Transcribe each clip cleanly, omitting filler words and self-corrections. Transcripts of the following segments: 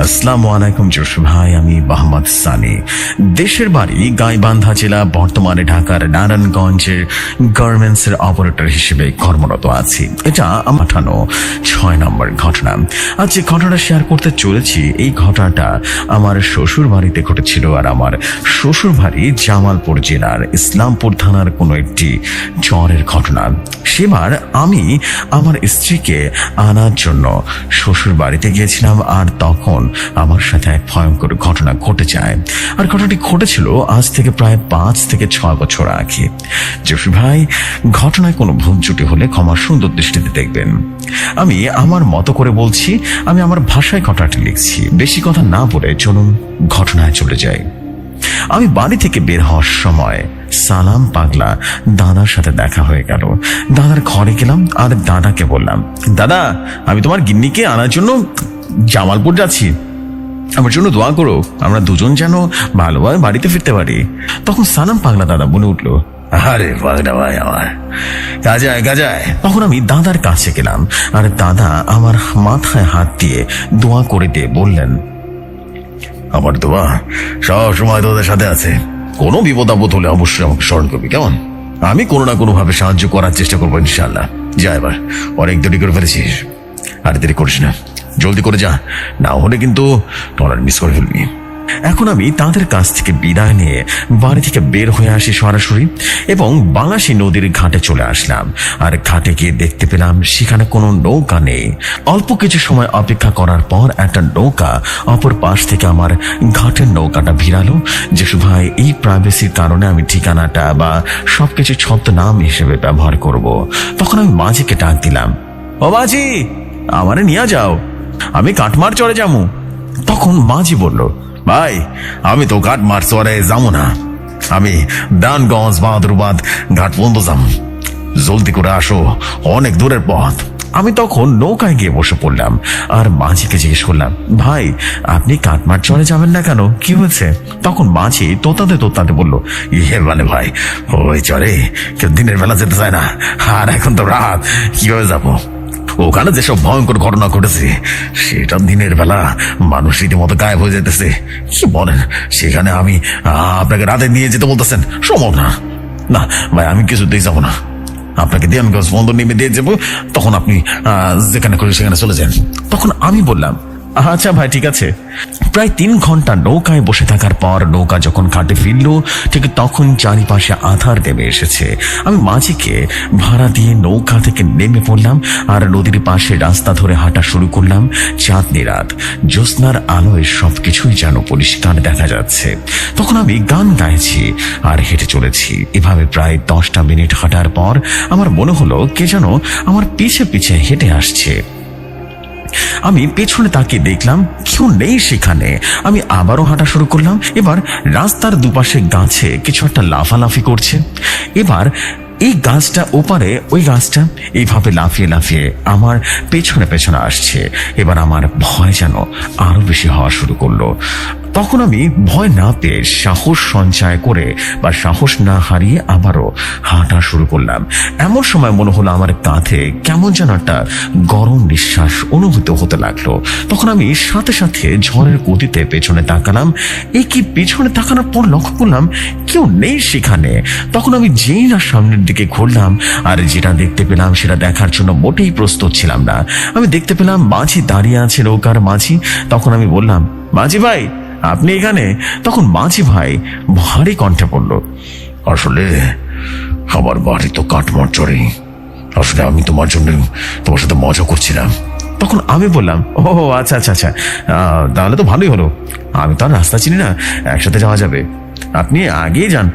আসসালামু আলাইকুম জসু ভাই, আমি মোহাম্মদ সানি। দেশের বাড়ি গাইবান্ধা জেলা, বর্তমানে ঢাকার নারায়ণগঞ্জের গার্মেন্টসের অপারেটর হিসেবে কর্মরত আছি। এটা আমার 6 নম্বর ঘটনা। আজ যে ঘটনাটা শেয়ার করতে চলেছি, এই ঘটনাটা আমার শ্বশুর বাড়িতে ঘটেছিল। আর আমার শ্বশুর বাড়ি জামালপুর জেলার ইসলামপুর থানার কোনো একটি চরের ঘটনা। সেবার আমি আমার স্ত্রীকে আনার জন্য শ্বশুর বাড়িতে গিয়েছিলাম, আর তখন আমার সাথে এক ভয়ঙ্কর ঘটনা ঘটে যায়। আর ঘটনাটি ঘটেছিল আজ থেকে প্রায় 5 থেকে 6 বছর আগে। জসু ভাই, ঘটনায় কোনো ভুল ত্রুটি হলে ক্ষমা সুন্দর দৃষ্টিতে দেখবেন। আমি আমার মতো করে বলছি, আমি আমার ভাষায় ঘটনাটি লিখছি। বেশি কথা না বলে চলুন ঘটনায় চলে যাই। আমি বাড়ি থেকে বের হওয়ার সময় সালাম পাগলা দাদার সাথে দেখা হয়ে গেল। দাদার ঘরে গেলাম আর দাদাকে বললাম, দাদা, আমি তোমার গিন্নিকে আনার জন্য জামালপুর যাচ্ছি, আমার জন্য দোয়া করো, আমরা দুজন যেন ভালোভাবে বাড়িতে ফিরতে পারি। তখন সালাম পাগলা দাদা বলে উঠলো, আরে পাগলা ভাই আমার, গাজায় গাজায়। তখন আমি দাদার কাছে গেলাম আর দাদা আমার মাথায় হাত দিয়ে দোয়া করে দিয়ে বললেন, আমার দোয়া সব সময় তোদের সাথে আছে, কোনো বিপদ আপদ হলে অবশ্যই আমাকে স্মরণ করবি, কেমন? আমি কোনো না কোনো ভাবে সাহায্য করার চেষ্টা করবো ইনশাআল্লাহ। যা, এবার অনেক দেরি করে ফেলেছিস, আর দেরি করিস না, জলদি করে যা, না হলে কিন্তু টলার মিস করে ফেলবি। এখন আমি তাদের কাছ থেকে বিদায় নিয়ে বাড়ি থেকে বের হয়ে আসি সরাসরি, এবং বাংলাসী নদীর ঘাটে চলে আসলাম। আর ঘাটে গিয়ে দেখতে পেলাম সেখানে কোনো নৌকা নেই। অল্প কিছু সময় অপেক্ষা করার পর একটা নৌকা অপর পাশ থেকে আমার ঘাটের নৌকাটা ভিড়ালো। জসু ভাই, এই প্রাইভেসির কারণে আমি ঠিকানাটা বা সবকিছু ছদ্মনাম হিসেবে ব্যবহার করব। তখন আমি মাঝিকে ডাক দিলাম, ও মাঝি, আমারে নিয়ে যাও, আমি কাটমার চরে যাবো। তখন মাঝি বলল, ভাই, আমি তো কাটমার চরে যাবো না, আমি ডানগঞ্জ বাহাদুরবাদ ঘাট পর্যন্ত যাবো, জলদি করে আসো, অনেক দূরের পথ। আমি তখন নৌকায় গিয়ে বসে পড়লাম আর মাঝিকে জিজ্ঞেস করলাম, ভাই, আপনি কাটমার চরে যাবেন না কেন, কি হয়েছে? তখন মাঝি তোতাতে তোতাতে বলল, মানে ভাই, ওই চরে কেউ দিনের বেলা যেতে চায় না, আর এখন তো রাত, কিভাবে যাবো? ওখানে যেসব ভয়ঙ্কর ঘটনা ঘটেছে, সেটা দিনের বেলা মানুষ রীতিমতো গায়েব হয়ে যেতেছে, কি বলেন? সেখানে আমি আপনাকে রাতে নিয়ে যেতে বলতেছেন, সম্ভব না। না ভাই, আমি কিছুতেই যাবো না, আপনাকে দিয়ানগঞ্জ বন্দর নেমে দিয়ে যাবো, তখন আপনি যেখানে করে সেখানে চলে যান। তখন আমি বললাম, আচ্ছা ভাই, ঠিক আছে। প্রায় 3 ঘন্টা নৌকায় বসে থাকার পর নৌকা যখন ঘাটে ফিরল, ঠিক তখন চারিপাশে আধার নেমে এসেছে। আমি মাঝিকে ভাড়া দিয়ে নৌকা থেকে নেমে পড়লাম আর নদীর পাশে রাস্তা ধরে হাঁটা শুরু করলাম। চাঁদনি রাত, জ্যোৎস্নার আলোয় সবকিছুই যেন পরিষ্কার দেখা যাচ্ছে। তখন আমি গান গাইছি আর হেঁটে চলেছি। এভাবে প্রায় 10টা মিনিট হাঁটার পর আমার মনে হলো কে যেন আমার পিছে পিছে হেঁটে আসছে। আমি পেছনে তাকিয়ে দেখলাম কেউ নেই সেখানে। আমি আবারও হাঁটা শুরু করলাম। এবার রাস্তার দুপাশে গাছে কিছু একটা লাফালাফি করছে। এবার এই গাছটা ওপারে, ওই গাছটা এইভাবে লাফিয়ে লাফিয়ে আমার পেছনে পেছনে আসছে। এবার আমার ভয় যেন আরো বেশি হওয়া শুরু করলো। তখন আমি ভয় না পেয়ে সাহস সঞ্চয় করে বা সাহস না হারিয়ে আবারও হাঁটা শুরু করলাম। এমন সময় মনে হলো আমার কাঁধে কেমন যেন একটা গরম নিঃশ্বাস অনুভূত হতে লাগলো। তখন আমি সাথে সাথে ঝড়ের গতিতে পেছনে তাকালাম। এই কি, পেছনে তাকানোর পর লক্ষ্য করলাম কেউ নেই সেখানে। তখন আমি যেই না সামনের দিকে ঘুরলাম, আর যেটা দেখতে পেলাম সেটা দেখার জন্য মোটেই প্রস্তুত ছিলাম না। আমি দেখতে পেলাম মাঝি দাঁড়িয়ে আছে নৌকার মাঝি। তখন আমি বললাম, মাঝি ভাই, আপনি এখানে? তখন মাঝি ভাই ভারী কণ্ঠে বলল, আসলে আমার বাড়ি তো কাটমার চরে, আসলে আমি তোমার জন্য তোমার সাথে মজা করছিলাম। তখন আমি বললাম, ও আচ্ছা আচ্ছা আচ্ছা, তাহলে তো ভালোই হলো, আমি তো আর রাস্তা চিনি না, একসাথে যাওয়া যাবে, আপনি আগেই যান,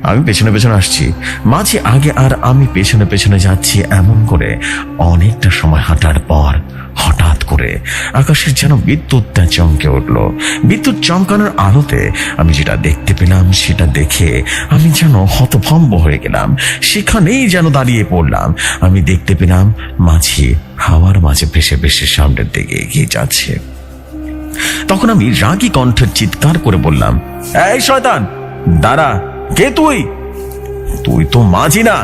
আমি পেছনে পেছনে আসছি। মাঝি আগে আর আমি পেছনে পেছনে যাচ্ছি। এমন করে অনেকটা সময় হাঁটার পর হঠাৎ করে আকাশের যেন বিদ্যুৎটা চমকে উঠল। বিদ্যুৎ চমকানোর আলোতে আমি যেটা দেখতে পেলাম সেটা দেখে আমি যেন হতভম্ব হয়ে গেলাম। সেখানেই যেন দাঁড়িয়ে পড়লাম। আমি দেখতে পেলাম মাঝি হাওয়ার মাঝে ভেসে ভেসে সামনের দিকে এগিয়ে যাচ্ছে। তখন আমি রাগী কণ্ঠে চিৎকার করে বললাম, এই শয়তান, দাঁড়া, কে তুই? তুই তো মাঝি না,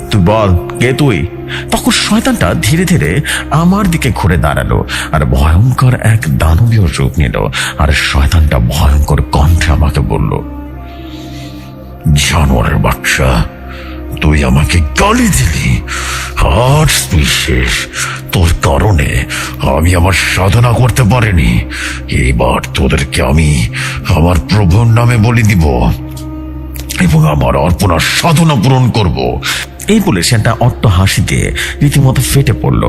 তুই বল কে তুই? তখন শয়তানটা ধীরে ধীরে আমার দিকে ঘুরে দাঁড়ালো আর ভয়ঙ্কর এক দানবীয় রূপ নিল। আর শয়তানটা ভয়ঙ্কর কণ্ঠে আমাকে বলল, জানোয়ারের বাচ্চা, তুই আমাকে গালি দিলি, আর তুই শেষ। তোর কারণে আমি আমার সাধনা করতে পারিনি। এবার তোদেরকে আমি আমার প্রভুর নামে বলি দিব এবং আমার অর্পণার সাধনা পূরণ করব। এই বলে সে একটা অট্ট হাসি দিয়ে রীতিমতো ফেটে পড়ল।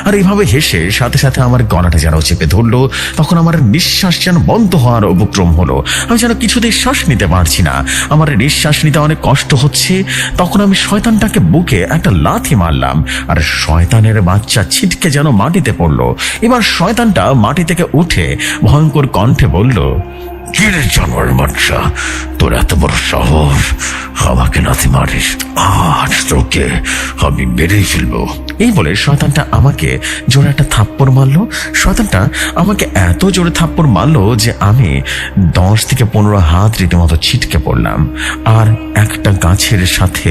আর এইভাবে হেসে সাথে সাথে আমার গলাটা যেন চেপে ধরলো। তখন আমার নিঃশ্বাস যেন বন্ধ হওয়ার উপক্রম হলো। আমি যেন কিছুতেই শ্বাস নিতে পারছি না, আমার নিঃশ্বাস নিতে অনেক কষ্ট হচ্ছে। তখন আমি শয়তানটাকে বুকে একটা লাথি মারলাম আর শয়তানের বাচ্চা ছিটকে যেন মাটিতে পড়লো। এবার শয়তানটা মাটি থেকে উঠে ভয়ঙ্কর কণ্ঠে বলল, কিরে জানোয়ার বাচ্চা, তোর এত বড় সাহস, আমাকে লাথি মারিস? আজ তোকে আমি মেরেই ফেলবো। এই বলে শয়তানটা আমাকে জোরে একটা থাপ্পড় মারলো। শয়তানটা আমাকে এত জোরে থাপ্পড় মারলো যে আমি 10 থেকে 15 হাত রীতিমতো ছিটকে পড়লাম আর একটা গাছের সাথে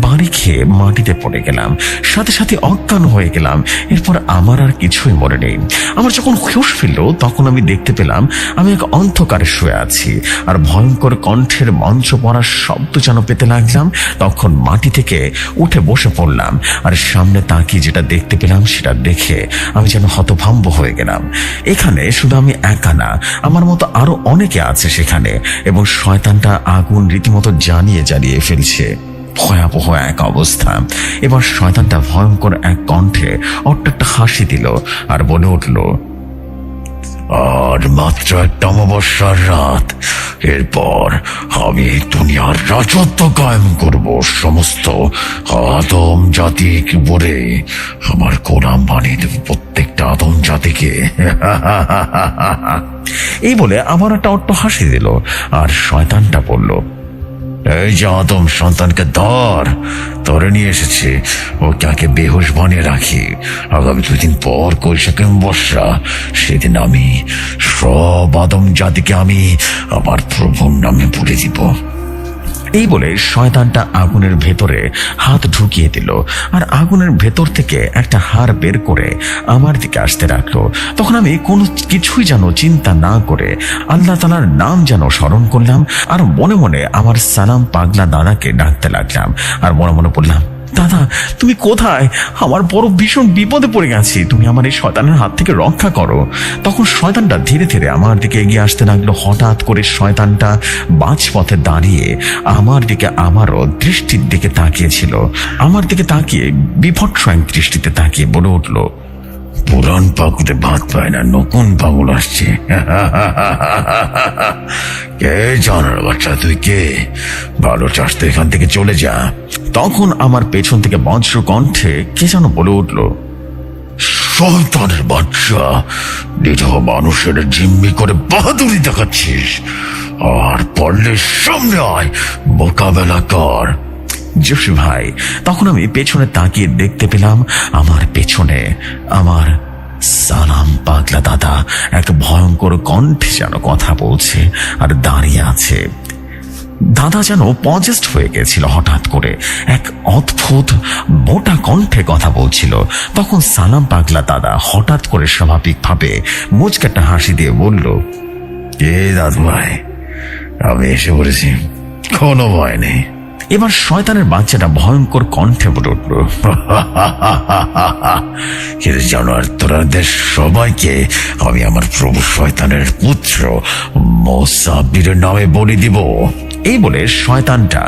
বাড়ি খেয়ে মাটিতে পড়ে গেলাম। সাথে সাথে অজ্ঞান হয়ে গেলাম। এরপর আমার আর কিছুই মনে নেই। আমার যখন হুঁশ ফিরল তখন আমি দেখতে পেলাম আমি এক অন্ধকারে শুয়ে আছি আর ভয়ঙ্কর কণ্ঠের মঞ্চ পড়ার শব্দ যেন পেতে লাগলাম। তখন মাটি থেকে উঠে বসে পড়লাম আর সামনে তাকিয়ে যেটা দেখতে পেলাম সেটা দেখে আমি যেন হতভম্ব হয়ে গেলাম। এখানে শুধু আমি একা না, আমার মতো আরো অনেকে আছে সেখানে, এবং শয়তানটা আগুন রীতিমতো জ্বালিয়ে ফেলছে। ভয়াবহ এক অবস্থা। এবার শয়তানটা ভয়ঙ্কর এক কণ্ঠে অট্ট একটা হাসি দিল আর বলে উঠল, আর মাত্র একটা অমাবস্যার রাত, এরপর আমি দুনিয়ার রাজত্ব কায়েম করব। সমস্ত আদম জাতিকে উপরে আমার গোলাম বানিয়ে দেব, প্রত্যেকটা আদম জাতিকে। এই বলে আবার একটা অট্ট হাসি দিল আর শয়তানটা বলল, এই যে আদম সন্তানকে ধরে নিয়ে এসেছে, ওকে আগে বেহুশ বানিয়ে রাখি। আগামী 2 দিন পর কৈশাখ অমাবস্যা, সেদিন আমি সব আদম জাতিকে আমি আমার প্রভুর নামে বলে দিব। এই বলে শয়তানটা আগুনের ভেতরে হাত ঢুকিয়ে দিল আর আগুনের ভেতর থেকে একটা হাড় বের করে আমার দিকে আসতে রাখলো। তখন আমি কোনো কিছুই যেন চিন্তা না করে আল্লাহ তাআলার নাম যেন স্মরণ করলাম আর মনে মনে আমার সালাম পাগলা দাদাকে ডাকতে লাগলাম আর মনে মনে বললাম, দাদা তুমি কোথায়? আমার বড় ভীষণ বিপদে পড়ে গেছি, তুমি আমার এই শয়তানের হাত থেকে রক্ষা করো। তখন শয়তানটা ধীরে ধীরে আমার দিকে এগিয়ে আসতে লাগলো। হঠাৎ করে শয়তানটা মাঝপথে দাঁড়িয়ে আমার দিকে আমারও দৃষ্টির দিকে তাকিয়েছিল। আমার দিকে তাকিয়ে বিভৎস এক দৃষ্টিতে তাকিয়ে বলে উঠল, পুরান পাকুতে ভাত পায় না, নতুন পাগল আসছে। কে জানার বাচ্চা, তুই কে? ভালো চাস তো এখান থেকে চলে যা। তখন আমার পেছন থেকে বজ্র কণ্ঠে কে যেন বলে উঠল, শয়তানের বাচ্চা, নিরীহ মানুষের জিম্মি করে বাহাদুরি দেখাচ্ছিস, আর পারলে সামনে আয়, মোকাবেলা কর। জোশী ভাই, তখন আমি পেছনে তাকিয়ে দেখতে পেলাম আমার পেছনে আমার সালাম পাগলা দাদা এক ভয়ঙ্কর কণ্ঠে যেন কথা বলছে আর দাঁড়িয়ে আছে। দাদা যেন পজেস্ট হয়ে গেছিল। হঠাৎ করে এক অদ্ভুত মোটা কণ্ঠে কথা বলছিল। তখন সালাম পাগলা দাদা হঠাৎ করে স্বাভাবিকভাবে মুচকাটা হাসি দিয়ে বলল, এ দাদু ভাই, আমি এসে পড়েছি, কোনো ভয় নেই। এবার শয়তানের বাচ্চাটা ভয়ঙ্কর কণ্ঠে বলে উঠল, জানোয়ার, তোরাদের সবাইকে আমি আমার প্রভু শয়তানের পুত্র মোসাব্বিরের নামে বলি দিব। এই বলে শয়তানটা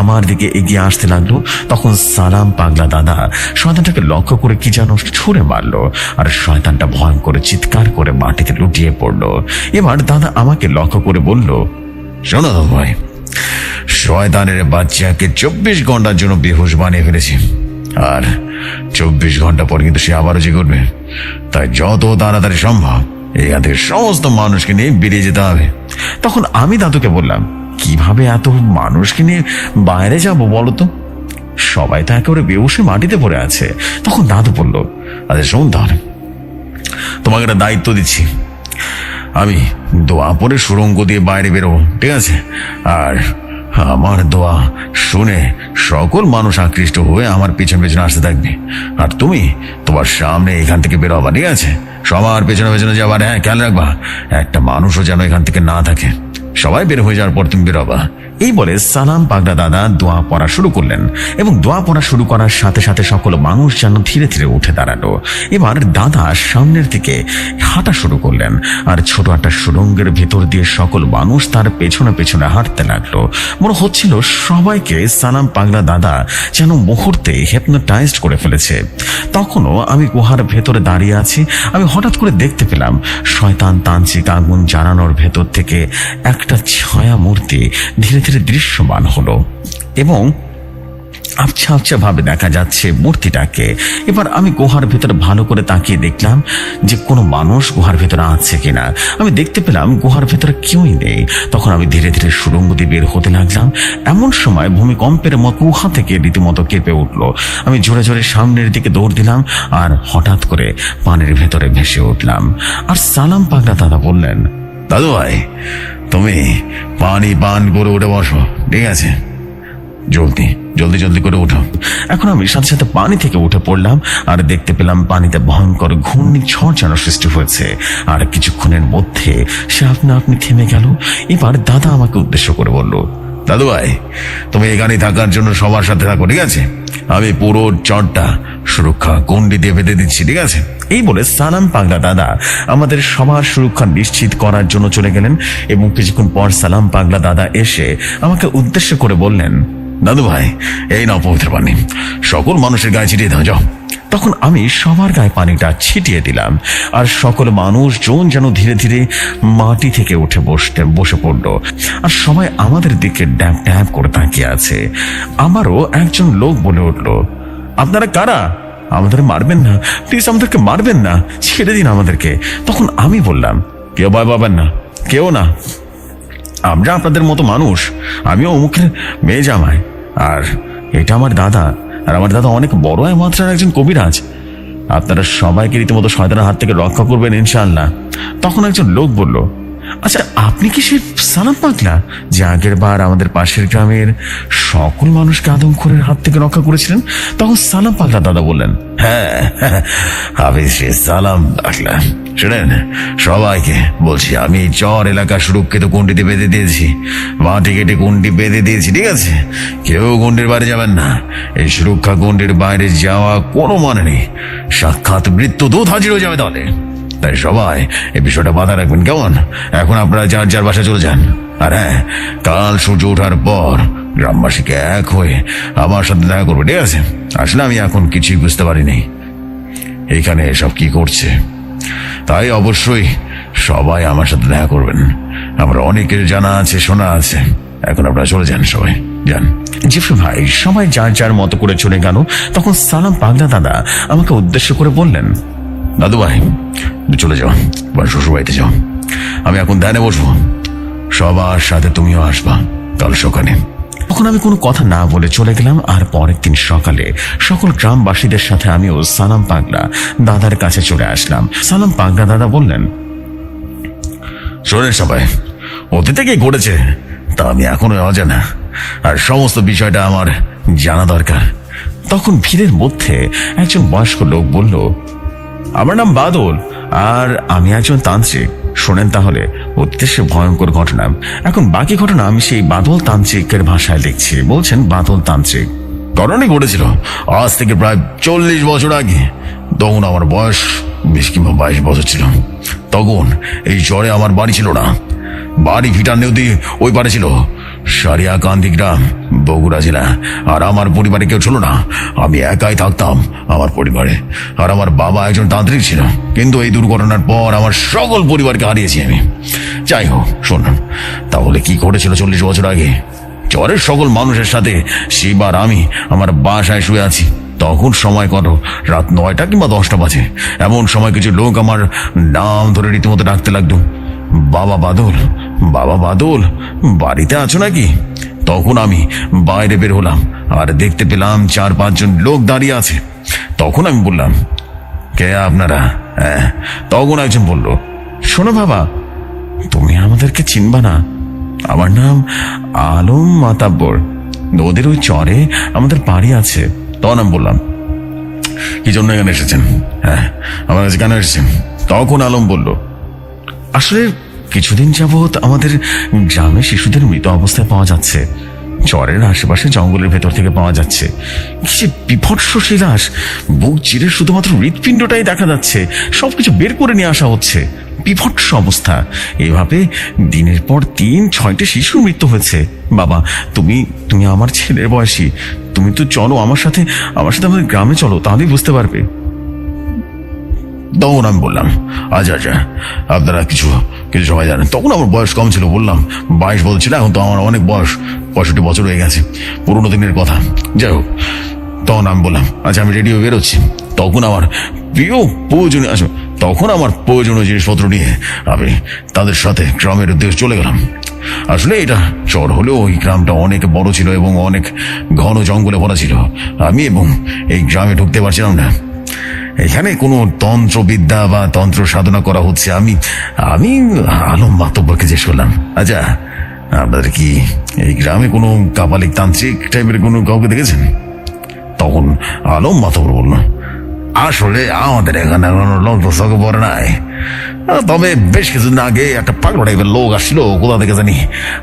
আমার দিকে এগিয়ে আসতে লাগলো। তখন সালাম পাগলা দাদা শয়তানটাকে লক্ষ্য করে কি যেন ছুঁড়ে মারলো আর শয়তানটা ভয়ঙ্কর চিৎকার করে মাটিতে লুটিয়ে পড়লো। এবার দাদা আমাকে লক্ষ্য করে বলল, শোনো ভাই, শয়তানের বাচ্চাকে 24 ঘন্টার জন্য বেহুশ বানিয়ে ফেলেছি, আর 24 ঘন্টা পর কিন্তু সে আবারও যে করবে। তাই যত তাড়াতাড়ি সম্ভব এখান থেকে সমস্ত মানুষকে নিয়ে বেরিয়ে যেতে হবে। তখন আমি দাদুকে বললাম, কিভাবে এত মানুষকে নিয়ে বাইরে যাব বলতো? সবাই তো একেবারে বেহুশে মাটিতে পড়ে আছে। তখন দাদু বলল, আচ্ছা শোন, তাহলে তোমাকে একটা দায়িত্ব দিচ্ছি, আমি দোয়া পরে সুড়ঙ্গ দিয়ে বাইরে বেরোবো, ঠিক আছে? আর আমার দোয়া শুনে সকল মানুষ আকৃষ্ট হয়ে আমার পেছন পেছনে আসতে থাকবে, আর তুমি তোমার সামনে এখান থেকে বের হবা, ঠিক আছে? সবার পেছনে পেছনে যাবার, হ্যাঁ খেয়াল রাখবা একটা মানুষও যেন এখান থেকে না থাকে। সবাই বের হয়ে যাওয়ার পর তুমি বের হবা। এই বলে সালাম পাগলা দাদা দোয়া পড়া শুরু করলেন, এবং দোয়া পড়া শুরু করার সাথে সাথে সকল মানুষ যেন ধীরে ধীরে উঠে দাঁড়ালো। এবার দাদা সামনের দিকে হাঁটা শুরু করলেন, আর ছোট একটা সুড়ঙ্গের ভেতর দিয়ে সকল মানুষ তার পেছনে পেছনে হাঁটতে লাগলো। মনে হচ্ছিল সবাইকে সালাম পাগলা দাদা যেন মুহূর্তে হিপনোটাইজড করে ফেলেছে। তখনও আমি গুহার ভেতরে দাঁড়িয়ে আছি। আমি হঠাৎ করে দেখতে পেলাম শয়তান তান্ত্রিক আগুন জ্বালানোর ভেতর থেকে একটা ছায়া মূর্তি ধীরে ধীরে দৃশ্যমান হলো, এবং আবছা আবছা ভাবে দেখা যাচ্ছে মূর্তিটাকে। এবার আমি গুহার ভেতরে ভালো করে তাকিয়ে দেখলাম যে কোনো মানুষ গুহার ভেতরে আছে কিনা। আমি দেখতে পেলাম গুহার ভেতরে কেউই নেই। তখন আমি ধীরে ধীরে সুড়ঙ্গ দিয়ে বের হতে লাগলাম। এমন সময় ভূমিকম্পের মতো গুহা থেকে রীতিমতো কেঁপে উঠলো। আমি জোরে জোরে সামনের দিকে দৌড় দিলাম, আর হঠাৎ করে পানির ভেতরে ভেসে উঠলাম। আর সালাম পাগলা দাদা বললেন, দাদু ভাই তুমি পানি পান করে উঠে বসো, ঠিক আছে? জলদি জলদি জলদি করে উঠো। এখন আমি সাথে সাথে পানি থেকে উঠে পড়লাম, আর দেখতে পেলাম পানিতে ভয়ঙ্কর ঘূর্ণিঝড় যেন সৃষ্টি হয়েছে, আর কিছুক্ষণের মধ্যে সে আপনি থেমে গেল। এবার দাদা আমাকে উদ্দেশ্য করে বলল, দাদু ভাই তুমি এখানে থাকার জন্য সবার সাথে থাকো, ঠিক আছে? আমি পুরো চরটা সুরক্ষা গণ্ডি দিয়ে বেঁধে দিচ্ছি, ঠিক আছে? এই বলে সালাম পাগলা দাদা আমাদের সবার সুরক্ষা নিশ্চিত করার জন্য চলে গেলেন, এবং কিছুক্ষণ পর সালাম পাগলা দাদা এসে আমাকে উদ্দেশ্য করে বললেন, দাদু ভাই এই নাও পবিত্র পানি, সকল মানুষের গায়ে ছিটিয়ে দাও, যাও। তখন আমি সবার গায়ে পানিটা ছিটিয়ে দিলাম, আর সকল মানুষজন যেন ধীরে ধীরে মাটি থেকে উঠে বসে পড়ল, আর সবাই আমাদের দিকে ড্যাব ড্যাব করে তাকিয়ে আছে। আমারও একজন লোক বলে উঠল, আপনারা কারা? আমাদের মারবেন না প্লিজ, আমাদেরকে মারবেন না, ছেড়ে দিন আমাদেরকে। তখন আমি বললাম, কেউ ভয় পাবেন না, কেউ না, আমরা আপনাদের মতো মানুষ। আমিও অমুকের মেয়ে জামাই, আর এটা আমার দাদা, আর আমার দাদা অনেক বড় মাত্রার একজন কবিরাজ। আপনারা সবাইকে রীতিমতো শয়তানের হাত থেকে রক্ষা করবেন ইনশাআল্লাহ। তখন একজন লোক বলল, আচ্ছা আপনি কি সেই সালাম পাগলা যে আগের বার আমাদের পাশের গ্রামের সকল মানুষকে আদমখোরের হাত থেকে রক্ষা করেছিলেন? তখন সালাম পাগলা দাদা বললেন, হ্যাঁ আমি সে সালাম পাগলা। শুনেন সবাইকে বলছি, আমি চর এলাকা সুরক্ষিত গণ্ডিতে বেঁধে দিয়েছি, মাটি কেটে গণ্ডি বেঁধে দিয়েছি, ঠিক আছে? কেউ গণ্ডির বাইরে যাবেন না। এই সুরক্ষা গণ্ডির বাইরে যাওয়া কোনো মানে নেই, সাক্ষাৎ মৃত্যুদূত হাজির হয়ে যাবে তাহলে। তাই সবাই এই বিষয়টা মাথায় রাখবেন, কেমন? এখন আপনারা যার যার বাসায় চলে যান, আর হ্যাঁ কাল সূর্য ওঠার পর গ্রামবাসীকে এক হয়ে আমার সাথে দেখা করবে, ঠিক আছে? আসলে আমি এখন কিছুই বুঝতে পারিনি এইখানে এসব কি করছে, তাই অবশ্যই সবাই আমার সাথে দেখা করবেন। আমরা অনেকের জানা আছে শোনা আছে। এখন আপনারা চলে যান, সবাই যান। জিফরি ভাই সবাই যার যার মতো করে চলে গেল। তখন সালাম পাগলা দাদা আমাকে উদ্দেশ্য করে বললেন, দাদু ভাই চলে যাও, বা শ্বশুর বাড়িতে যাও, আমি এখন ধ্যানে বসবো, সবার সাথে তুমিও আসবা কাল সকালে। তখন আমি কোনো কথা না বলে চলে গেলাম, আর পরের দিন সকালে সকল গ্রামবাসীদের সাথে আমিও সালাম পাগলা দাদার কাছে চলে আসলাম। সালাম পাগলা দাদা বললেন, শোনেন সবাই, অতীতে কি ঘটেছে তা আমি এখনো অজানা, আর সমস্ত বিষয়টা আমার জানা দরকার। তখন ভিড়ের মধ্যে একজন বয়স্ক লোক বলল, আমার নাম বাদল, আর আমি একজন তান্ত্রিক। শোনেন তাহলে উদ্দেশ্য ভয়ঙ্কর ঘটনা। এখন বাকি ঘটনা আমি সেই বাদল তান্ত্রিকের ভাষায় লিখছি। বলছেন বাদল তান্ত্রিক, ঘটনাই ঘটেছিল আজ থেকে প্রায় 40 বছর আগে। তখন আমার বয়স 20 কিংবা 22 বছর ছিল। তখন এই জ্বরে আমার বাড়ি ছিল না, বাড়ি ভিটার নদী ওই পারে ছিল, সারিয়াকান্দি গ্রাম, বগুড়া জেলা। আর আমার পরিবারে কেউ ছিল না, আমি একাই থাকতাম আমার পরিবারে। আর আমার বাবা একজন তান্ত্রিক ছিল, কিন্তু এই দুর্ঘটনার পর আমার সকল পরিবারকে হারিয়েছি আমি। যাই হোক শুনুন তাহলে কি ঘটেছিল 40 বছর আগে। জ্বরের সকল মানুষের সাথে শিব আর আমি আমার বাসায় শুয়ে আছি। তখন সময় কত রাত 9টা কিংবা 10টা বাজে। এমন সময় কিছু লোক আমার নাম ধরে রীতিমতো ডাকতে লাগলো, বাবা বাদল, বাবা বাদল, বাড়িতে আছো নাকি? তখন আমি বাইরে বের হলাম, আর দেখতে পেলাম 4-5 জন লোক দাঁড়িয়ে আছে। তখন আমি বললাম, কে আপনারা? তখন একজন বলল, শোনো বাবা, তুমি আমাদেরকে চিনবা না, আমার নাম আলম মাতাব্বর, নদীর ওই চরে আমাদের বাড়ি আছে। তখন আমি বললাম, কি জন্য এখানে এসেছেন? হ্যাঁ, আমার কাছে কেন এসেছেন? তখন আলম বলল, আসলে কিছুদিন যাবৎ আমাদের গ্রামে শিশুদের মৃত অবস্থায় পাওয়া যাচ্ছে। চরের আশেপাশে জঙ্গলের ভেতর থেকে পাওয়া যাচ্ছে। কি যে বিভৎস সেই লাশ, বুক চিরে শুধুমাত্র হৃৎপিণ্ডটাই দেখা যাচ্ছে, সবকিছু বের করে নিয়ে আসা হচ্ছে। বিভৎস অবস্থা। এভাবে দিনের পর দিন 6টি শিশুর মৃত্যু হয়েছে। বাবা, তুমি তুমি আমার ছেলের বয়সী, তুমি তো চলো আমার সাথে আমাদের গ্রামে চলো, তাহলেই বুঝতে পারবে। তখন আমি বললাম, আচ্ছা, আপনারা কিছু কিছু সময় জানেন। তখন আমার বয়স কম ছিল, বললাম 22 বছর ছিল, এখন তো আমার অনেক বয়স, 65 বছর হয়ে গেছে, পুরোনো দিনের কথা। যাই হোক, তখন আমি বললাম, আচ্ছা আমি রেডি হয়ে বেরোচ্ছি। তখন আমার প্রয়োজনীয় জিনিসপত্র নিয়ে আমি তাদের সাথে গ্রামের উদ্দেশ্যে চলে গেলাম। আসলে এটা চর হলেও ওই গ্রামটা অনেক বড় ছিল এবং অনেক ঘন জঙ্গলে ভরা ছিল। আমি এবং এই গ্রামে ঢুকতে পারছিলাম না। এখানে কোনো তন্ত্রবিদ্যা বা তন্ত্র সাধনা করা হচ্ছে। আমি আলম মাতব্বরকে জিজ্ঞেস করলাম, আচ্ছা আপনাদের কি এই গ্রামে কোনো কাপালিক তান্ত্রিক টাইপের কোনো কাউকে দেখেছেন? তখন আলম মাতব্বর বলল, আসলে আমাদের এখানে কোনো লোক তো চোখে পড়ে নাই, তবে বেশ কিছুদিন আগে একটা পাগলা টাইপের লোক আসছিল, কোথা থেকে জানি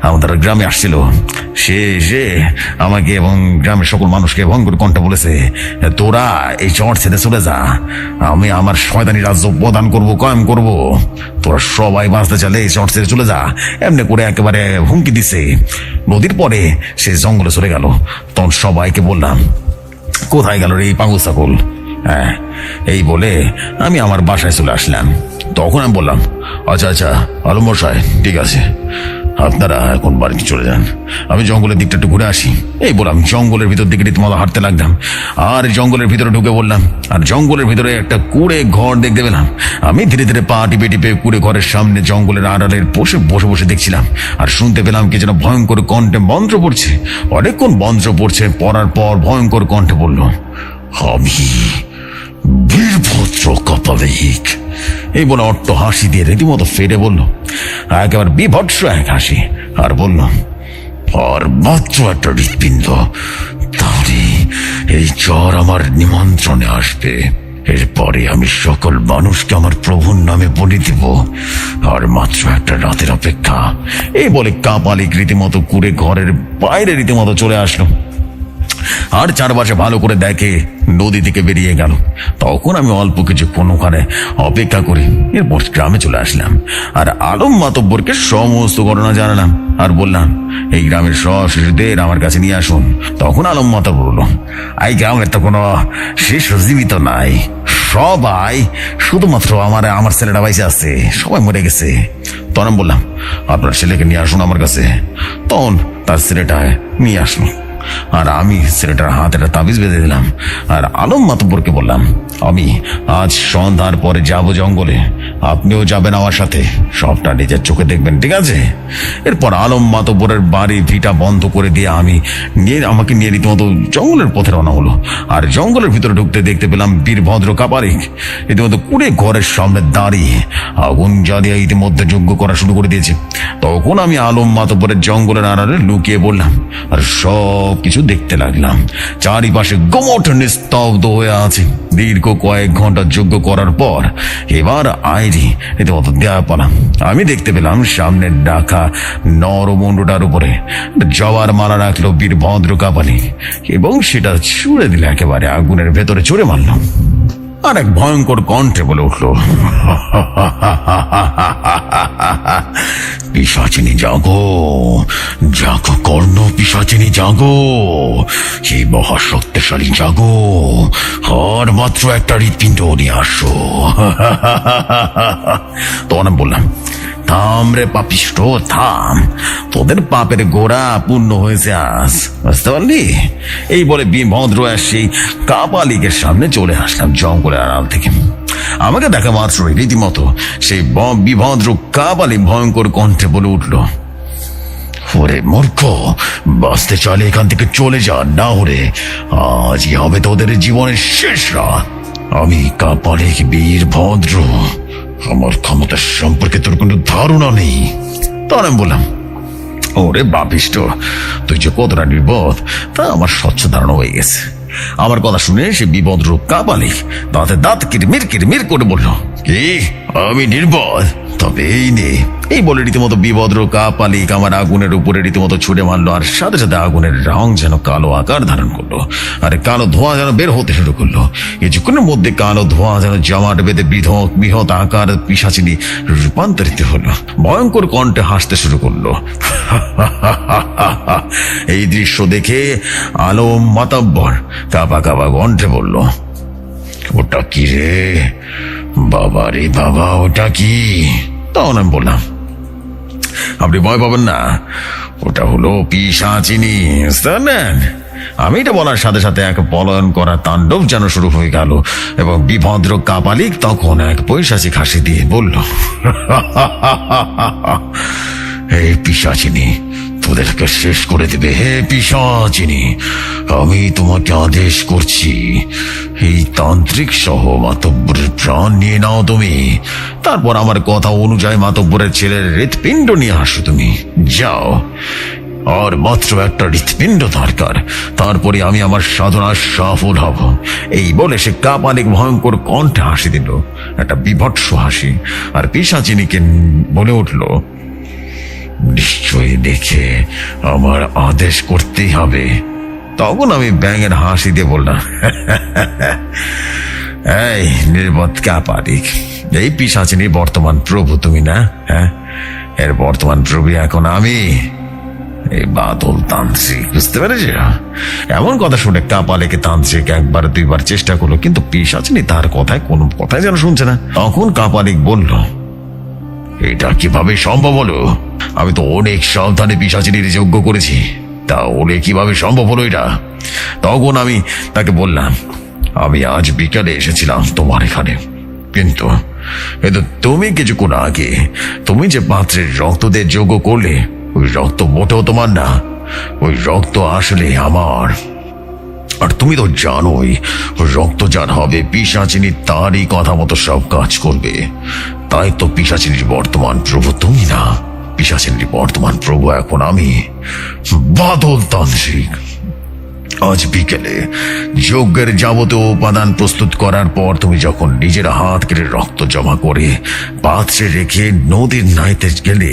আমাদের গ্রামে আসছিল। সে আমাকে এবং গ্রামের সকল মানুষকে ভয়ঙ্কর কণ্ঠে বলেছে, তোরা এই চর ছেড়ে চলে যা, আমি আমার শয়তানি রাজ্য প্রদান করবো, কায়েম করবো, তোরা সবাই বাঁচতে চাইলে এই চর ছেড়ে চলে যা। এমনি করে একেবারে হুমকি দিছে। নদীর পরে সে জঙ্গলে চলে গেল। তখন সবাইকে বললাম, কোথায় গেল রে এই পাগল ছাগল? হ্যাঁ, এই বলে আমি আমার বাসায় চলে আসলাম। তখন আমি বললাম, আচ্ছা আলম মশাই, ঠিক আছে, আপনারা এখন বাড়িতে চলে যান, আমি জঙ্গলের দিকটা একটু ঘুরে আসি। এই বললাম, জঙ্গলের ভিতর দিকে রীতিমতো হাঁটতে লাগলাম। আর জঙ্গলের ভিতরে ঢুকে বললাম, আর জঙ্গলের ভিতরে একটা কুড়ে ঘর দেখতে পেলাম। আমি ধীরে ধীরে পা টিপে টিপে কুড়ে ঘরের সামনে জঙ্গলের আড়ালের বসে বসে দেখছিলাম। আর শুনতে পেলাম কি যেন ভয়ঙ্কর কণ্ঠে মন্ত্র পড়ছে। অনেকক্ষণ মন্ত্র পড়ছে, পড়ার পর ভয়ঙ্কর কণ্ঠে বলল, আমি বীরভদ্র কপালিক। এই বলে অট্ট হাসি দিয়ে রীতিমতো ফেটে বলল, একেবারে বিভৎস এক হাসি, আর বলল, আর মাত্র একটা হৃৎপিণ্ড, তাহলে এই চর আমার নিমন্ত্রণে আসবে। এরপরে আমি সকল মানুষকে আমার প্রভুর নামে বলি দিব। আর মাত্র একটা রাতের অপেক্ষা। এই বলে কাপালিক রীতিমতো কুড়ে ঘরের বাইরে রীতিমতো চলে আসলো। আর চারপাশে ভালো করে দেখে নদী থেকে বেরিয়ে গেল। তখন আমি অল্প কিছুক্ষণ ওখানে অপেক্ষা করি, এরপর গ্রামে চলে আসলাম। আর আলম মাতব্বরকে সমস্ত ঘটনা জানালাম আর বললাম, এই গ্রামের সব শিশুদের আমার কাছে নিয়ে আসুন। তখন আলম মাতব্বর বলল, এই গ্রামের তো কোনো শিশু জীবিত নাই, সবাই শুধুমাত্র আমার ছেলেটা বাইসে আছে, সবাই মরে গেছে। তখন আমি বললাম, আপনার ছেলেকে নিয়ে আসুন আমার কাছে। তখন তার ছেলেটা নিয়ে আসলো। আর আমি ছেলেটার হাতে একটা তাবিজ বেঁধে দিলাম। আর আলম মাতব্বরকে বললাম, আমি আজ সন্ধ্যার পরে যাব জঙ্গলে, আপনিও যাবেন আমার সাথে, সবটা নিজের চোখে দেখবেন, ঠিক আছে? এরপর আলম মাতব্বরের বাড়ি ভিটা বন্ধ করে দিয়ে আমাকে নিয়ে রীতিমতো জঙ্গলের পথে রওনা হলো। আর জঙ্গলের ভিতরে ঢুকতে দেখতে পেলাম বীরভদ্র কাপালিক রীতিমতো কুড়ে ঘরের সামনে দাঁড়িয়ে আগুন জ্বালিয়ে ইতিমধ্যে যজ্ঞ করা শুরু করে দিয়েছে। তখন আমি আলম মাতব্বরের জঙ্গলের আড়ালে লুকিয়ে পড়লাম আর সব কিছু দেখতে লাগলাম। চারিপাশে গোমট নিস্তব্ধ হয়ে আছে। দীর্ঘ কয়েক ঘন্টা যজ্ঞ করার পর এবার আইরি রীতিমতো দেয়া পালাম। আমি দেখতে পেলাম সামনে ডাকা নরমুণ্ডটার উপরে জবার মালা রাখলো বীরভদ্র কাপালি এবং সেটা ছুঁড়ে দিলে একেবারে আগুনের ভেতরে ছুঁড়ে মারলাম। আর এক ভয়ঙ্কর কণ্ঠে বলে উঠল, পিশাচিনী জাগো, জাগো কর্ণ পিশাচিনী জাগো, এই মহাশক্তিশালী জাগো, আর মাত্র একটা হৃৎপিণ্ড নিয়ে আসো। তখন আমি বললাম, থাম রে পাপিষ্ট, থাম, তোদের পাপের গোড়া পূর্ণ হয়েছে আজ, বুঝতে পারলি? এই বলে বীরভদ্র সেই কাপালিকের সামনে চলে আসলাম জঙ্গলের আড়াল থেকে। আমাকে দেখা মাত্রই রীতিমতো সেই বীরভদ্র কাপালিক ভয়ঙ্কর কণ্ঠে বলে উঠল, ওরে মূর্খ, বাঁচতে চাইলে এখান থেকে চলে যা, না হলে আজই হবে তোদের জীবনের শেষ রাত। আমি কাপালিক বীরভদ্র, আমার ক্ষমতা সম্পর্কে তোর কোনো ধারণা নেই। তখন আমি বললাম, ওরে বাপিষ্ট, তুই যে কতটা নির্বোধ তা আমার স্বচ্ছ ধারণা হয়ে গেছে। আমার কথা শুনে সে বিপদ রূপ কাপালিক দাঁতে দাঁত কিরমির করে বলল, কি আমি নির্বোধ? তবে এই বলে রীতিমতো বিপদ রূপ কাপালিক আমার আগুনের উপরে রীতিমতো ছুড়ে মারলো, আর সাথে সাথে আগুনের রং যেন কালো আকার ধারণ করলো, আর কালো ধোঁয়া যেন বের হতে শুরু করলো। কিছুক্ষণের মধ্যে কালো ধোঁয়া যেন জমাট বেঁধে বৃহৎ আকার পিশাচিনী রূপান্তরিত হলো, ভয়ঙ্কর কণ্ঠে হাসতে শুরু করলো। এই দৃশ্য দেখে আলম মাতাব্বর কাঁপা কণ্ঠে বলল, ওটা কি রে বাবা? রে বাবা, ওটা কি? তখন আমি বললাম, আপনি ভয় পাবেন না, ওটা হলো পিশাচিনী, জানেন? আমি এটা বলার সাথে সাথে এক পলায়ন করা তাণ্ডব যেন শুরু হয়ে গেল, এবং বিভদ্র কাপালিক তখন এক পৈশাচিক হাসি দিয়ে বলল, এই পিশাচিনী তোদেরকে শেষ করে দেবে। হে পিশাচিনী, আমি তোমাকে আদেশ করছি, এই তান্ত্রিক সহ মাতব্বরের প্রাণ নিয়ে নাও তুমি। তারপর আমার কথা অনুযায়ী মাতব্বরের ছেলের হৃৎপিণ্ড নিয়ে আসো তুমি। যাও, আর মাত্র একটা হৃৎপিণ্ড দরকার, তারপরে আমি আমার সাধনা সফল হব। এই বলে সে কাপালিক ভয়ঙ্কর কণ্ঠে হাসি দিল, একটা বিভৎস হাসি, আর পিশাচিনীকে বলে উঠল, নিশ্চয়ই দেখে আমার আদেশ করতেই হবে। তখন আমি ব্যাঙের হাসি দিয়ে বললাম, এই নির্বোধ কাপালিক, এই পিশাচিনীর বর্তমান প্রভু তুমি না? হ্যাঁ, এর বর্তমান প্রভু এখন আমি, এই বাদল তান্ত্রিক, বুঝতে পেরেছ? এমন কথা শুনে কাপালিকে তান্ত্রিক একবার দুইবার চেষ্টা করলো, কিন্তু পিশাচিনী তার কথায় কোনো কথাই যেন শুনছে না। তখন কাপালিক বলল, এটা কিভাবে সম্ভব হলো? আমি তো অনেক সাবধানে পিশাচিনীর যজ্ঞ করেছি, তাহলে কিভাবে সম্ভব হলো এটা? তখন আমি তাকে বললাম, আমি আজ বিকালে এসেছিলাম তোমার এখানে, কিন্তু তুমি কিছুক্ষণ আগে তুমি যে পাত্রের রক্ত দিয়ে যজ্ঞ করলে, ওই রক্ত মোটেও তোমার না, ওই রক্ত আসলে আমার। আর তুমি তো জানোই, রক্ত যার হবে পিশাচিনী তারই কথা মতো সব কাজ করবে। তাই তো পিশাচিনীর বর্তমান প্রভু তুমি না, পিশাচিনীর বর্তমান প্রভু এখন আমি, বাদল তান্ত্রিক। আজ বিকেলে যজ্ঞের যাবতীয় উপাদান প্রস্তুত করার পর তুমি যখন নিজের হাত কেটে রক্ত জমা করে পাত্রে রেখে নদীর নাইতে গেলে,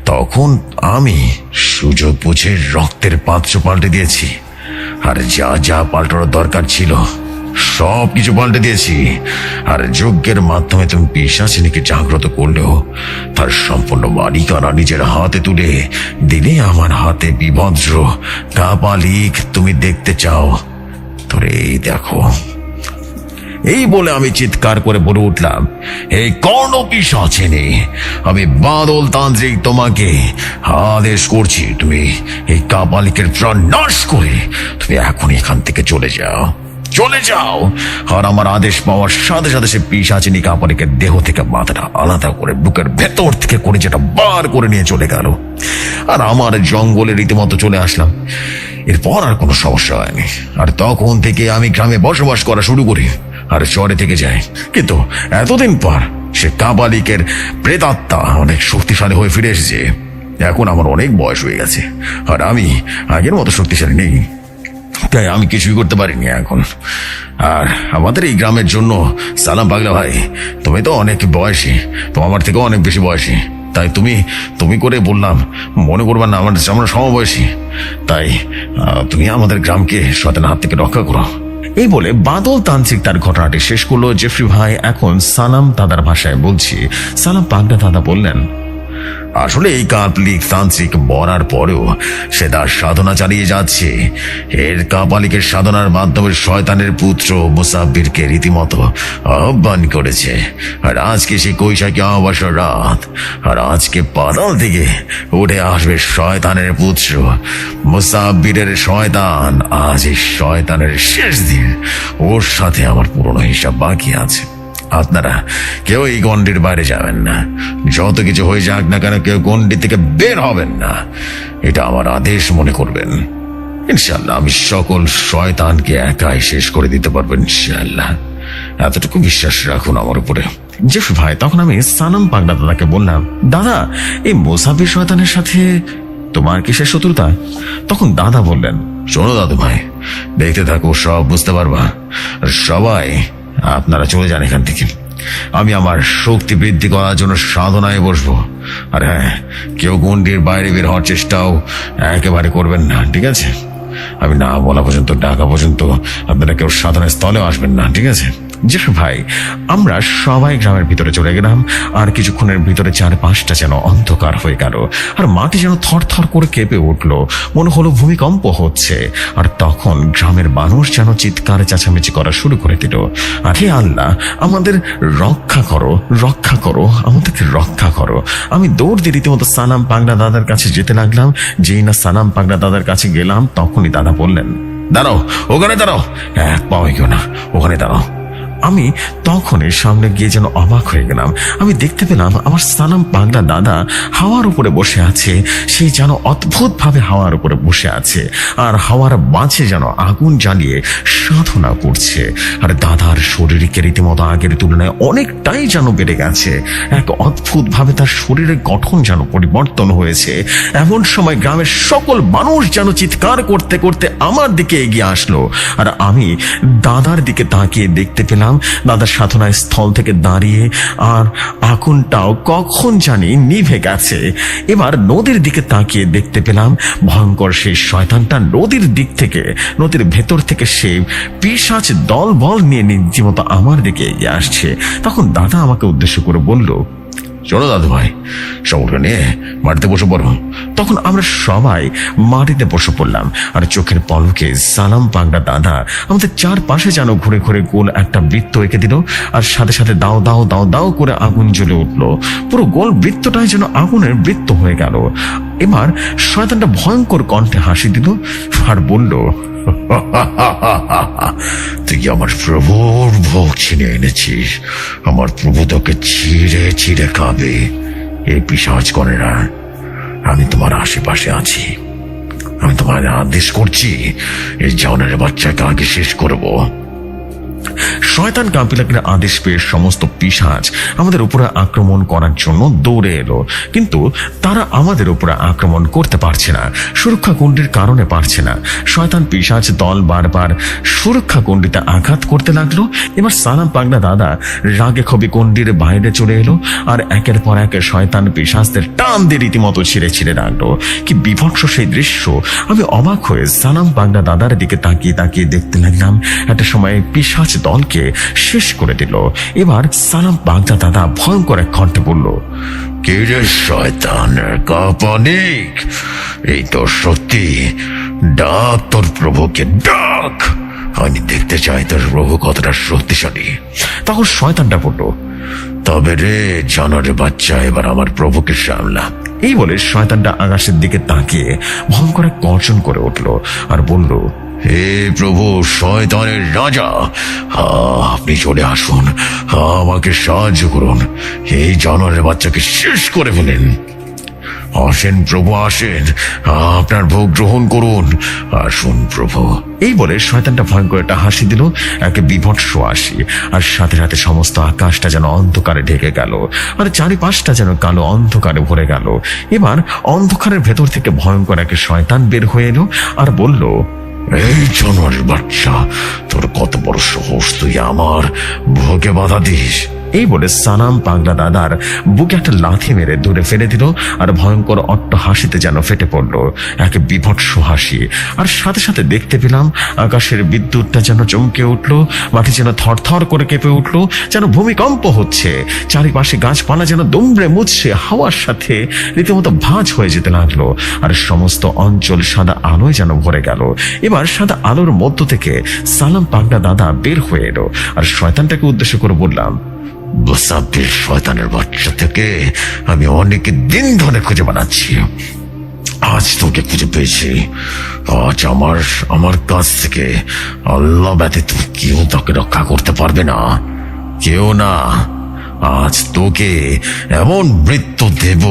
তখন আমি সুযোগ বুঝে রক্তের পাত্র পাল্টে দিয়েছি, আর যা যা পাল্টানোর দরকার ছিল সব কিছু পাল্টে দিয়েছি। আর যজ্ঞের মাধ্যমে তুমি পিশাচিনীকে জাগ্রত করলেও তার সম্পূর্ণ মালিকানা নিজের হাতে তুলে দিলে আমার হাতে। বিভদ্র কাপালিক, তুমি দেখতে চাও? তোরে এই দেখো। এই বলে আমি চিৎকার করে বলে উঠলাম, এই কর্ণ পিশাচিনী, আমি বাদল তান্ত্রিক তোমাকে আদেশ করছি, তুমি এই কাপালিকের প্রাণ নাশ করে তুমি এখন এখান থেকে চলে যাও। আর আমার আদেশ পাওয়ার সাথে সাথে সে পিশাচিনী কাপালিকের দেহ থেকে মাথাটা আলাদা করে বুকের ভেতর থেকে করে যেটা বার করে নিয়ে চলে গেল। আর আমার জঙ্গলে রীতিমতো চলে আসলাম। এরপর আর কোনো সমস্যা হয়নি, আর তখন থেকে আমি গ্রামে বসবাস করা শুরু করি আর শহরে থেকে যাই। কিন্তু এতদিন পর সে কাপালিকের প্রেতাত্মা অনেক শক্তিশালী হয়ে ফিরে এসেছে। এখন আমার অনেক বয়স হয়ে গেছে, আর আমি আগের মতো শক্তিশালী নেই, তাই আমি কিছুই করতে পারিনি এখন। আর আমাদের এই গ্রামের জন্য সালাম পাগলা ভাই, তুমি তো অনেক বয়সী, তো আমার থেকেও অনেক বেশি বয়সী, তাই তুমি করে বললাম, মনে করবা না আমরা সমবয়সী, তাই তুমি আমাদের গ্রামকে শয়তানের হাত থেকে রক্ষা করো। এই বলে বাদল তান্ত্রিক তার ঘটনাটি শেষ করলো। জেফরি ভাই এখন সালাম দাদার ভাষায় বলছি। সালাম পাগলা দাদা বললেন, আসলে এই কাপালিক তান্ত্রিক মরার পরেও সে তার সাধনা চালিয়ে যাচ্ছে। এর কাপালিকের সাধনার মাধ্যমে শয়তানের পুত্র মুসাব্বিরকে রীতিমতো আহ্বান করেছে। আর আজকে সে কৈশাখী অমাবস্যার রাত, আর আজকে পাতাল থেকে উঠে আসবে শয়তানের পুত্র মুসাব্বিরের শয়তান। আজ এই শয়তানের শেষ দিন, ওর সাথে আমার পুরনো হিসাব বাকি আছে। আপনারা কেউ এই গণ্ডির বাইরে যাবেন না, যত কিছু হয়ে যাক না কেন কেউ গণ্ডি থেকে বের হবেন না, এটা আমার আদেশ মনে করবেন। ইনশাল্লাহ আমি সকল শয়তানকে একাই শেষ করে দিতে পারবো, ইনশাল্লাহ, এতটুকু বিশ্বাস রাখুন আমার উপরে। জেফরি ভাই তখন আমি সালাম পাগলা দাদাকে বললাম, দাদা এই মুসাফির শয়তানের সাথে তোমার কিসের শত্রুতা? তখন দাদা বললেন, শোনো দাদু ভাই, দেখতে থাকো, সব বুঝতে পারবা। সবাই আপনারা চলে যান এখান থেকে। আমি আমার শক্তি বৃদ্ধি করার জন্য সাধনায় বসবো। আর হ্যাঁ, কেউ গণ্ডির বাইরে বের হওয়ার চেষ্টাও একেবারে করবেন না, ঠিক আছে? আমি না বলা পর্যন্ত, ডাকা পর্যন্ত আপনারা কেউ সাধনার স্থলেও আসবেন না, ঠিক আছে? জেঠু ভাই, আমরা সবাই গ্রামের ভিতরে চলে গেলাম। আর কিছুক্ষণের ভিতরে চারপাশটা যেন অন্ধকার হয়ে গেল, আর মাটি যেন থরথর করে কেঁপে উঠলো, মনে হলো ভূমিকম্প হচ্ছে। আর তখন গ্রামের মানুষ যেন চিৎকার চেঁচামেচি করা শুরু করে দিল, আর হে আল্লাহ, আমাদের রক্ষা করো, রক্ষা করো, আমাদেরকে রক্ষা করো। আমি দৌড় দিয়ে রীতিমতো সালাম পাগলা দাদার কাছে যেতে লাগলাম। যেই না সালাম পাগলা দাদার কাছে গেলাম, তখনই দাদা বললেন, দাঁড়াও, ওখানে দাঁড়াও, এক পাও এগিও না, ওখানে দাঁড়াও। আমি তখনই সামনে গিয়ে যেন অবাক হয়ে গেলাম। আমি দেখতে পেলাম আমার সালাম পাগলা দাদা হাওয়ার উপরে বসে আছে। সে যেন অদ্ভুত ভাবে হাওয়ার উপরে বসে আছে, আর হাওয়ার মাঝে যেন আগুন জ্বালিয়ে সাধনা করছে। আর দাদার শরীরকে রীতিমতো আগের তুলনায় অনেকটাই যেন বেড়ে গেছে। এক অদ্ভুত ভাবে তার শরীরের গঠন যেন পরিবর্তন হয়েছে। এমন সময় গ্রামের সকল মানুষ যেন চিৎকার করতে করতে আমার দিকে এগিয়ে আসলো। আর আমি দাদার দিকে তাকিয়ে দেখতে পেলাম দাদার সাধনায় স্থল থেকে দাঁড়িয়ে, আর আগুনটাও কখন জানি নিভে গেছে। এবার নদীর দিকে তাকিয়ে দেখতে পেলাম ভয়ঙ্কর সেই শয়তানটা নদীর দিক থেকে, নদীর ভেতর থেকে সে পিশাচ দল বল নিয়ে রীতিমতো আমার দিকে এগিয়ে আসছে। তখন দাদা আমাকে উদ্দেশ্য করে বলল, চলো দাদু ভাই, সবটা নিয়ে মাটিতে বসে পড়ো। তখন আমরা সবাই মাটিতে বসে পড়লাম, আর চোখের পলকে সালাম পাগলা দাদা আমাদের চারপাশে যেন ঘুরে ঘুরে গোল একটা বৃত্ত এঁকে দিল। আর সাথে সাথে দাও দাও দাও দাও করে আগুন জ্বলে উঠলো। পুরো গোল বৃত্তটাই যেন আগুনের বৃত্ত হয়ে গেল। এবার শয়তানটা ভয়ঙ্কর কণ্ঠে হাসি দিল আর বলল, তুই আমার প্রভুর ভোগ ছিনে এনেছিস। আমার প্রভু তোকে ছিঁড়ে ছিঁড়ে খাবে। এই পিশাচ করেরা, আমি তোমার আশেপাশে আছি। আমি তোমার আদেশ করছি, এই জানোয়ারের বাচ্চাকে আগে শেষ করবো। শয়তান কাপিলাকের আদেশ পেয়ে সমস্ত পিশাচ আমাদের উপরে আক্রমণ করার জন্য দৌড়ে এলো, কিন্তু তারা আমাদের উপরে আক্রমণ করতে পারছে না, সুরক্ষা কুণ্ডির কারণে পারছে না। শয়তান পিশাচ দল বারবার সুরক্ষা কুণ্ডিতে আঘাত করতে লাগলো। এবার সালাম পাগলা দাদা রাগে ক্ষোভে কুণ্ডির বাইরে চলে এলো, আর একের পর এক শয়তান পিশাচদের টান দিয়ে রীতিমতো ছিঁড়ে ছিঁড়ে রাখলো। কি বিভৎস সেই দৃশ্য! আমি অবাক হয়ে সালাম পাগলা দাদার দিকে তাকিয়ে তাকিয়ে দেখতে লাগলাম। একটা সময় পিশাচ দলকে শেষ করে দিল। এবার সালাম পাগলা দাদা ভয়ঙ্কর এক কণ্ঠে বলল, কে রে শয়তানের কাপানিক, এই তো সত্যি, ডাক তোর প্রভুকে, ডাক। আমি দেখতে চাই তোর প্রভু কতটা শক্তিশালী। তখন শয়তানটা বলল, তবে রে জানোয়ারের বাচ্চা, এবার আমার প্রভুকে সামলা। এই বলে শয়তানটা আকাশের দিকে তাকিয়ে ভয়ঙ্কর এক গর্জন করে উঠল আর বলল, হে প্রভু শয়তানের রাজা, আপনি চলে আসুন, আমাকে সাহায্য করুন, এই জানোয়ারের বাচ্চাকে শেষ করে ফেলেন। আসেন প্রভু, আসেন, আপনার ভোগ গ্রহণ করুন, আসুন প্রভু। এই বলে শয়তানটা ভয়ঙ্কর একটা হাসি দিল, এক বিভৎস হাসি। আর সাথে সাথে সমস্ত আকাশটা যেন অন্ধকারে ঢেকে গেল, আর চারিপাশটা যেন কালো অন্ধকারে ভরে গেল। এবার অন্ধকারের ভেতর থেকে ভয়ঙ্কর এক শয়তান বের হয়ে এলো আর বলল, এই জানোয়ারের বাচ্চা, তোর কত বড় সাহস, তুই আমার ভোগে বাধা দিস। এই বলে সালাম পাগলা দাদার বুকে একটা লাথি মেরে দূরে ফেলে দিল, আর ভয়ঙ্কর অট্ট হাসিতে যেন ফেটে পড়ল, এক বিভৎস হাসি। আর সাথে সাথে দেখতে পেলাম আকাশের বিদ্যুৎটা যেন চমকে উঠলো, মাটি যেন থরথর করে কেঁপে উঠলো, যেন ভূমিকম্প হচ্ছে। চারিপাশে গাছপালা যেন দুমড়ে মুছছে, হাওয়ার সাথে রীতিমতো ভাঁজ হয়ে যেতে লাগলো, আর সমস্ত অঞ্চল সাদা আলোয় যেন ভরে গেল। এবার সাদা আলোর মধ্য থেকে সালাম পাগলা দাদা বের হয়ে এলো, আর শয়তানটাকে উদ্দেশ্য করে বললাম, বসাবের শয়তানের বাচ্চা থেকে আমি অনেক দিন ধরে খুঁজে বানাচ্ছি, আজ তোকে খুঁজে পেয়েছি। আজ আমার কাছ থেকে আল্লাহ ব্যতীত কেউ তোকে রক্ষা করতে পারবে না, কেউ না। আজ তোকে এমন মৃত্যু দেব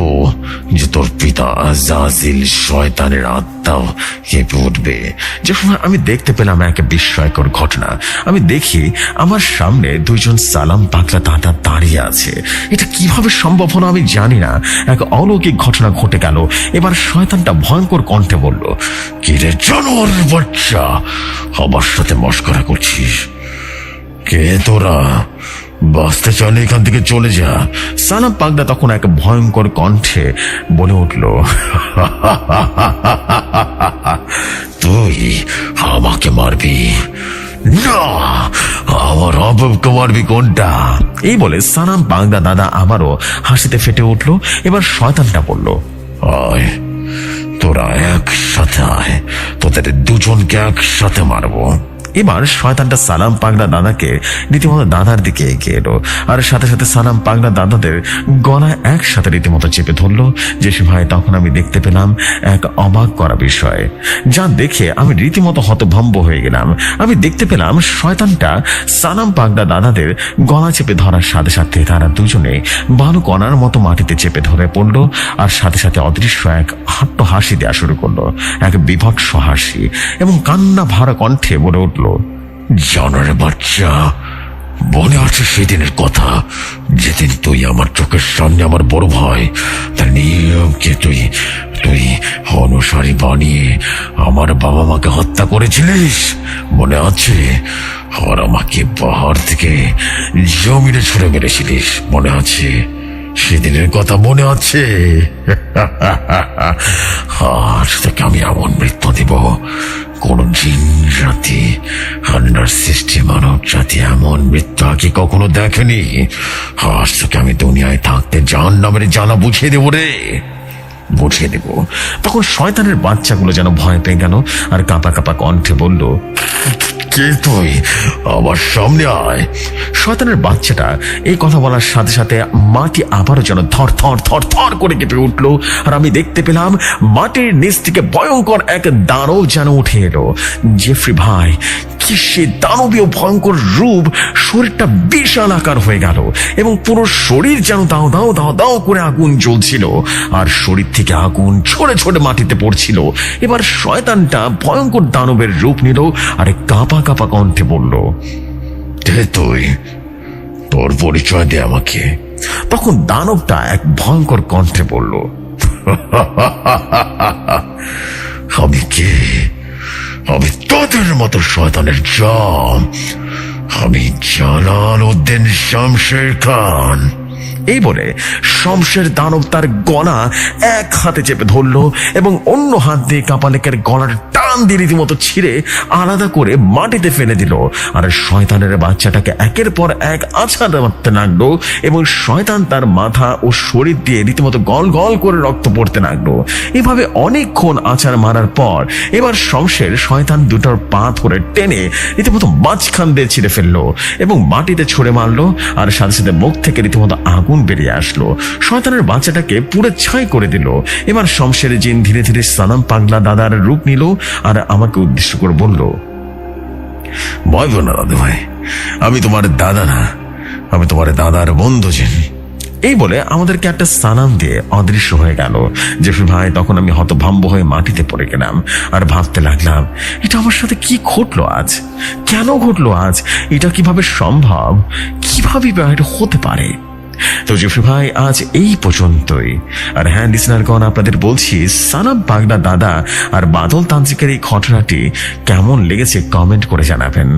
যে তোর পিতা আজাজিল শয়তানের আত্মাও কেঁপে উঠবে। যে সময় আমি দেখতে পেলাম এক বিস্ময়কর ঘটনা। আমি দেখি আমার সামনে দুইজন সালাম পাগলা দাদা দাঁড়িয়ে আছে। এটা কিভাবে সম্ভব হলো আমি জানি না। এক অলৌকিক ঘটনা ঘটে গেল। এবার শয়তানটা ভয়ঙ্কর কণ্ঠে বলল, কি রে জানোয়ারের বাচ্চা, আমার সাথে মশকরা করছিস? কে তোরা? বাঁচতে চাইলে এখান থেকে চলে যা। সালাম পাগলা তখন এক ভয়ঙ্কর কণ্ঠে বলে উঠল, তুই আমাকে মারবি না, আমার অবকে মারবি কোনটা? এই বলে সালাম পাগলা দাদা আবারও হাসিতে ফেটে উঠলো। এবার শয়তানটা বলল, আয় তোরা একসাথে আয়, তোদের দুজনকে একসাথে মারবো। এবার শয়তানটা সালাম পাগলা দাদাকে রীতিমতো দাদার দিকে এগিয়ে এলো, আর সাথে সাথে সালাম পাগলা দাদাদের গলা একসাথে রীতিমতো চেপে ধরলো। যে ভাই তখন আমি দেখতে পেলাম এক অবাক করা বিষয়, যা দেখে আমি রীতিমতো হতভম্ব হয়ে গেলাম। আমি দেখতে পেলাম শয়তানটা সালাম পাগলা দাদাদের গলা চেপে ধরার সাথে সাথে তারা দুজনে বালু কণার মতো মাটিতে চেপে ধরে পড়লো, আর সাথে সাথে অদৃশ্য এক হাসি দেওয়া শুরু করলো, এক বিভৎস হাসি, এবং কান্না ভরা কণ্ঠে বলে উঠল, জানোয়ারের বাচ্চা, মনে আছে সেদিনের কথা যেদিন তুই আমার চোখের সামনে আমার বড় ভাই তার নিয়মকে তুই অনুসারী বানিয়ে আমার বাবা মাকে হত্যা করেছিলিস? মনে আছে? আর আমাকে পাহাড় থেকে জমিনে ছুড়ে মেরেছিলিস, মনে আছে? সেদিনের কথা মনে আছে? আজ থেকে আমি এমন মৃত্যু দিব কোন জিন জাতি আন্ডার সৃষ্টি মানব জাতি এমন মৃত্যু আগে কখনো দেখেনি। আজ থেকে আমি দুনিয়ায় থাকতে জাহান্নামের জ্বালা বুঝিয়ে দেবো রে, বুঝিয়ে দেব। তখন শয়তানের বাচ্চাগুলো যেন ভয় পেয়ে গেল, আর কাঁপা কাঁপা কণ্ঠে বলল, কে তুই? আমার সামনে আয়। শয়তানের বাচ্চাটা এই কথা বলার সাথে সাথে মাটি আবারও যেন থর থর থর থর করে কেঁপে উঠলো, আর আমি দেখতে পেলাম মাটির নিচ থেকে ভয়ঙ্কর এক দানব যেন উঠে এলো। জেফ্রি ভাই, কি সে দানবীয় ভয়ঙ্কর রূপ! শরীরটা বিশাল আকার হয়ে গেল, এবং পুরো শরীর যেন দাও দাও দাও দাও করে আগুন জ্বলছিল, আর শরীর থেকে আগুন ছড়ে ছড়ে মাটিতে পড়ছিল। এবার শয়তানটা ভয়ঙ্কর দানবের রূপ নিল, আর কাঁপা কাঁপা কণ্ঠে বলল, কে তুই? তোর পরিচয় দে আমাকে। তখন দানবটা এক ভয়ঙ্কর কণ্ঠে বলল, আমি কে? আমি তোদের মতো শয়তানের জাম, আমি জালালউদ্দিন শামশের খান। এই বলে শমশের দানব তার গলা এক হাতে চেপে ধরলো, এবং অন্য হাত দিয়ে কাপালেকের গলার টান দিয়ে রীতিমতো ছিঁড়ে আলাদা করে মাটিতে ফেলে দিল, আর শয়তানের বাচ্চাটাকে একের পর এক আছাড় মারতে লাগলো, এবং শয়তান তার মাথা ও শরীর দিয়ে রীতিমতো গল গল করে রক্ত পড়তে লাগলো। এভাবে অনেকক্ষণ আছাড় মারার পর এবার শমশের শয়তান দুটোর পা ধরে টেনে রীতিমতো মাঝখান দিয়ে ছিঁড়ে ফেললো, এবং মাটিতে ছুঁড়ে মারলো, আর সাথে সাথে মুখ থেকে রীতিমতো আগুন বেরিয়ে আসলো। শয়তানের বাচ্চাটাকে পুরো ছাই করে দিল। এবার শমশের জিন ধীরে ধীরে সালাম পাগলা দাদার রূপ নিল, আর আমাকে উদ্দেশ্য করে বলল, ভয় পেও না দাদু ভাই, আমি তোমার দাদা না, আমি তোমার দাদার বন্ধু জিন। এই বলে আমাদেরকে একটা সালাম দিয়ে অদৃশ্য হয়ে গেল। জেফি ভাই, তখন আমি হতভম্ব হয়ে মাটিতে পড়ে গেলাম, আর ভাবতে লাগলাম, এটা আমার সাথে কি ঘটলো আজ? কেন ঘটলো আজ? এটা কিভাবে সম্ভব? কিভাবে এটা হতে পারে? তো জেফরি ভাই, আজ এই পর্যন্তই। আর হ্যাঁ লিসনারগণ, আপনাদের বলছি, সালাম পাগলা দাদা আর বাদল তান্ত্রিকের এই ঘটনাটি কেমন লেগেছে কমেন্ট করে জানাবেন।